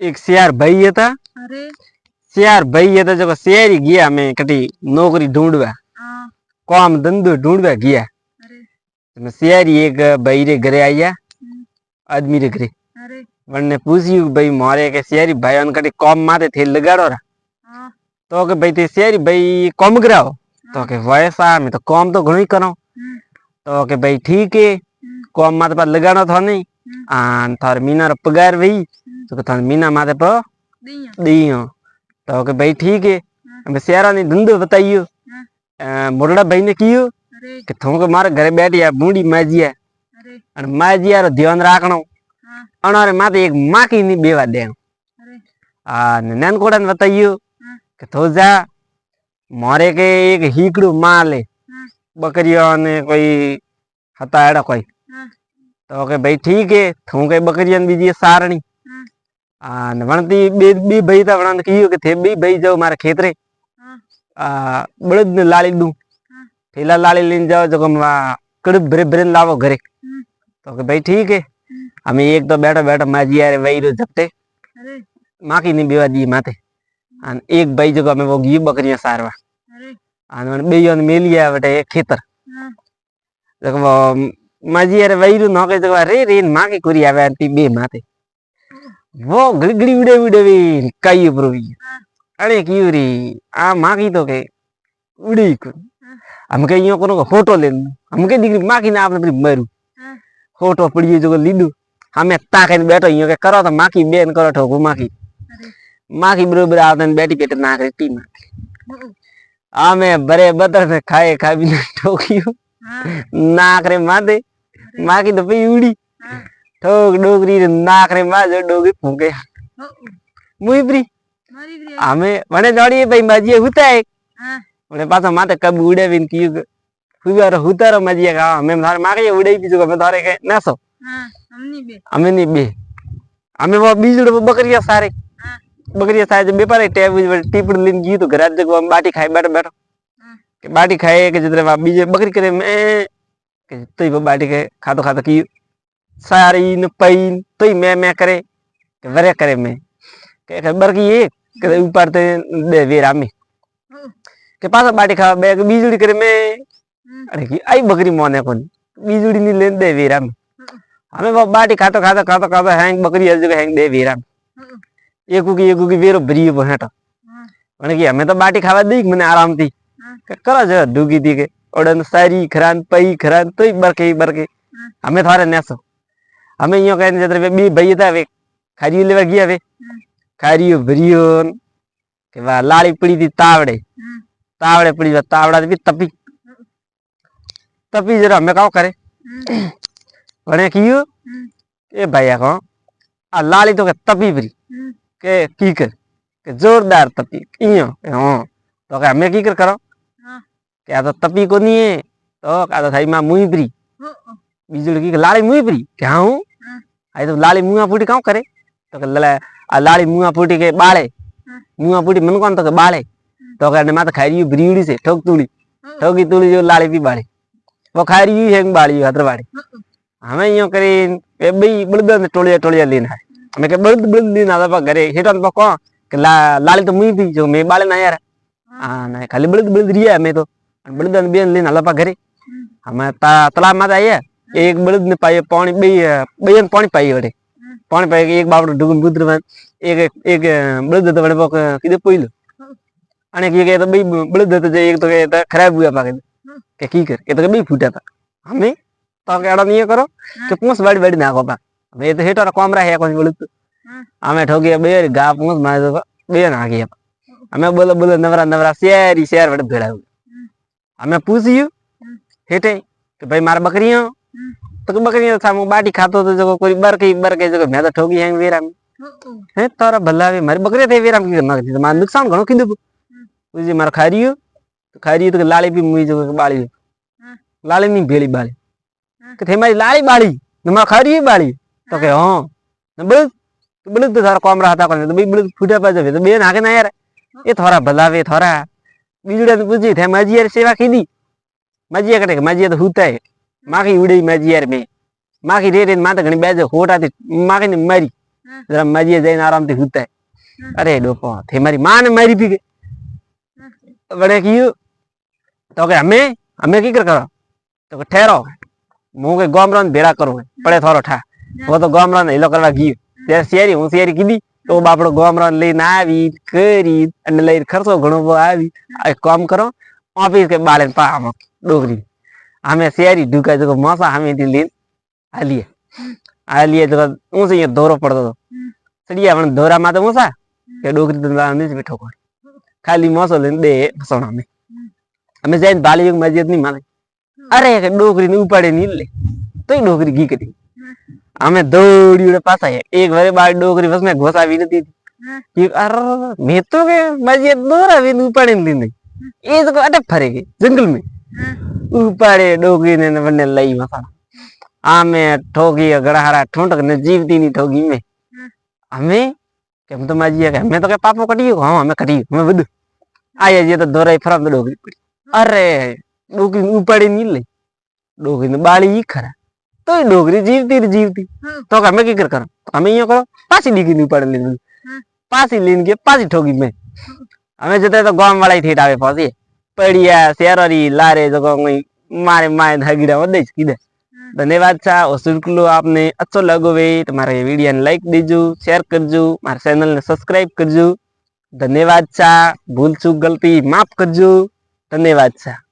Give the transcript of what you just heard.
एक शेर भाई था। अरे शेर भाई था जो शेर ही गया मैं कटी नौकरी ढूंढवा हाँ काम धंधो ढूंढवा गया। अरे मैं शेर ही एक भाई रे घरे आया हम्म, आदमी रे घरे अरे वने पूछ्यू भाई मारे के शेरी भाई उन कटी काम माथे थे लगाड़ो रा हाँ तो के भाई ते शेरी भाई कम कराओ तो हाँ के वैसा मैं तो काम तो घणो ही करो तो के भाई ठीक है काम माथे पर लगाना था नहीं आन थार मीना रो पगार वही तो के थार मीना माथे पर दिया दियो तो के भाई ठीक है मैं शेरा ने धंधो बताइयो मोरड़ा भाई ने कियो अरे कि थू के मारे घरे बैठी बूढ़ी माजिया अरे અને માજીયારો ધ્યાન રાખણો हाँ અનારે માથે એક માકી ની બેવા દેણો अरे આ નાનકોડાને બતાવ્યું हाँ કે તો જા મારે કે એક હીકડું માલે हाँ બકરીઓ ને કોઈ હતા એડા કોઈ हाँ તો કે ભાઈ ઠીક હે થું કઈ બકરીઓ ને બીજી સારણી हाँ આ વણતી બે ભાઈ તા વણન કીયું કે થે બે ભાઈ જાવ મારા ખેતરે हाँ આ બળદ ને લાળી દઉં हाँ થેલા લાળી લઈને જાઓ જો કડબ ભરે ભરે લાવો ઘરે तो कि भाई ठीक है हमें एक तो बैठो बैठो माजी यार वही रो जपते अरे माँ की नहीं बेवा दी माते अन एक भाई जो हमें वो घी बकरियां सारवा अरे अन बेयों ने मिलिया बटे एक खेतर हाँ जब वो माजी यार वही रो नौके जब रे रे माँ की कुरी आवे अंती बे माते वो गड़गड़ी उड़े उड़े भी कई प्रोवी अरे क्यों री आ माँ की तो के उड़ी को हम के यूं कोनो फोटो ले हम के दिखरी माँ की ना आपने मरू हाँ फोटो पड़ी जो लीधु हमें ताके बैठो यूं के करो तो माकी बेन करो ठोकू माकी अरे माकी बरोबर आते बैठी पेट नाक रेती में ओ, आमे बरे बदर से खाए खा भी ठोकियो हाँ नाक रे मादे अरे माकी तो पी उड़ी हाँ ठोक डोगरी रे नाक रे मा जो डोगरी फूके ओ, मुई प्री मारी भी आई हमें वने दौड़ी भाई मजिए हुता है हाँ वने पासा माते कब उड़े बिन कियो हुआरो हुतारो मजिए का हमें थारे माके उड़े भी जो मैं थारे के नासो हाँ हमनी बे हमें नहीं बे हमें वो बीजड़ बकरिया सारे हाँ बकरिया सारे जब बेपारे टेब टीपड़ लेन गई तो घर जगह हम बाटी खाए बैठो बैठो हाँ के बाटी खाए के जितने वहाँ बीजे बकरी करे मैं के तो ही बाटी के खातो खातो की सारी न पैन तो ही मैं करे के वरे करे मैं के खबर की ये के ऊपर ते दे वेरा में ओ, के पास बाटी खा बैग बीजड़ी करे मैं अरे की आई बकरी मोने कोन बीजड़ी नहीं लेन दे वेरा में हमें वो बाटी खातो खातो खातो खातो हैंग बकरी हर जगह हैंग दे वेरा में एक की वेरो भरी वो हेटो हाँ मैंने कि हमें तो बाटी खावा दी मैंने आराम थी हाँ करो जो डूगी थी के ओडन सारी खरान पई खरान तो ही बरके हमें थारे नेसो हमें यूं कहने जतरे बी भई था वे खारियो लेवा गया वे खारियो भरियो के वा लाड़ी पड़ी थी तावड़े तावड़े पड़ी वा तावड़ा भी तपी तपी जरा हमें काओ करे वने कियो ए भैया को आ लाड़ी तो के तपी भरी के की कर के जोरदार तपी इयो हां तो के हमें की कर करो हाँ के आ तो तपी को नहीं है तो आ तो थाई मां मुई भरी ओ, ओ, बीजड़ की लाड़ी मुई भरी क्या हूं हाँ आई तो लाड़ी मुआ फूटी काऊ करे तो के लला आ लाड़ी मुआ फूटी के बाळे हाँ मुआ फूटी मन कोन तो के बाळे तो के मां तो खारी ब्रीड़ी से ठोक तुली ओ, ठोकी तुली जो लाड़ी भी बाळे वो खारी है बाड़ी हतर बाड़ी ओ, ओ, हमें यूं करीन ए बई बड़द ने टोलिया टोलिया लेन है हमें के बड़द बड़द लेन आदा पा घरे हेटन पा को के लाड़ी तो मुई भी जो मैं बाळे ना यार हां ना खाली बड़द बड़द रिया मैं तो बड़द ने बेन लेन आदा पा घरे हमें तालाब में आया एक बड़द ने पाए पानी बेन पानी पाई वडे पानी पाई एक बावड़ डुगन बुद्र में एक एक बड़द तो वडे पक किदे पोइलो अने की तो बई बड़द तो एक तो के खराब हुआ पाके के की कर ये तो बई फूटा था हमें तो के एड़ा नहीं करो के पूंछ बड़ी बड़ी नाखो पा हमें तो हेटर कमरा है कोन बड़द हमें ठोगे बे गा पूंछ मार दो बे ना गया हमें बोलो बोलो नवरा नवरा शेर वडे भेड़ा हमें पूछियो हेटे कि भाई मार बकरियां तो बकरियां था मु बाटी खातो तो जो कोई बर के जो मैं तो ठोगी है वेरा में है तोरा भला वे मारी बकरियां थे वेरा में की करना थी मार नुकसान घणो किदु उजी मार खारियो तो लाली भी मुई जो बाली लाली नहीं भेली बाली के थे मारी लाली बाली न मार खारी बाली तो के हां न बल तो थारा काम रहता कोन तो बी बल फुटा पा जावे तो बे नाके ना यार ये थोड़ा भला वे थोड़ा बीजड़ा तो पूछी थे माजी यार सेवा की दी माजी कटे माजी तो होता है माखी उड़ी माजी यार में माखी रे रे माता घणी बेज होटा थी माखी ने मारी જરા માજીએ જઈને આરામથી હુતા અરે ડોપો તે મારી માને મારી પી ગઈ વડે કીધું તો કે અમે કી કરો તો કે ઠેરો હું કે ગોમરાન ભેળા કરું પડે થોડો ઠા वो तो ગોમરાન હેલો કરવા ગયો ત્યારે શેરી હું શેરી કીધી તો બાપડો ગોમરાન લઈને આવી કરી અને લઈને ખર્ચો ઘણો આવી એક કામ કરો ઓફિસ કે બાળે પા ડોગરી અમે શેરી ઢુકા જો મોસા હમેથી લઈને હાલીએ તો હું છે દોરો પડતો હતો સડિયા પણ દોરામાં તો મોસા કે ડોગરી તો નથી બેઠો કોઈ ખાલી મોસો લઈને બે ફસોણા અમે જઈને બાલી મસ્જિદ ની માને અરે કે ડોગરી ને ઉપાડે ની લે તો ડોગરી ઘી કરી અમે દોડી પાછા એક વાર બાર ડોગરી બસ મેં ઘોસાવી નથી અરે મેં તો કે મસ્જિદ દોરાવી ઉપાડે લીધી એ તો અટક ફરે ગઈ જંગલ में ઉપાડે ડોગરી ને બંને લઈ મસાલા આમે ઠોકી ગળાહારા ઠોંટક ને જીવતી ની ઠોકી મેં અમે કેમ તો માજી કે અમે તો કે પાપો કટીયો હા અમે કટીયો અમે બધું આયા જે તો દોરાઈ ફરમ ડોગરી પડી અરે ડોગરી ઉપાડી ની લઈ ડોગરી ને બાળી ઈ ખરા તોય ડોગરી જીવતી તો કે અમે કી કરો અમે અહીંયા કરો પાછી ડીગી ની ઉપાડી લીધી પાછી લઈને કે પાછી ઠોકી મેં અમે જતા તો ગામ વાળા થી આવે પહોંચી પડિયા શેરોરી લારે जो मारे माए हगीड़ा वदे कीधे धन्यवाद छा और शुक्लो आपने अच्छो लगो वे तुम्हारे वीडियो ने लाइक दीजो शेयर करजो मारे चैनल ने सब्सक्राइब करजो धन्यवाद छा भूल चूक गलती माफ करजो धन्यवाद छा।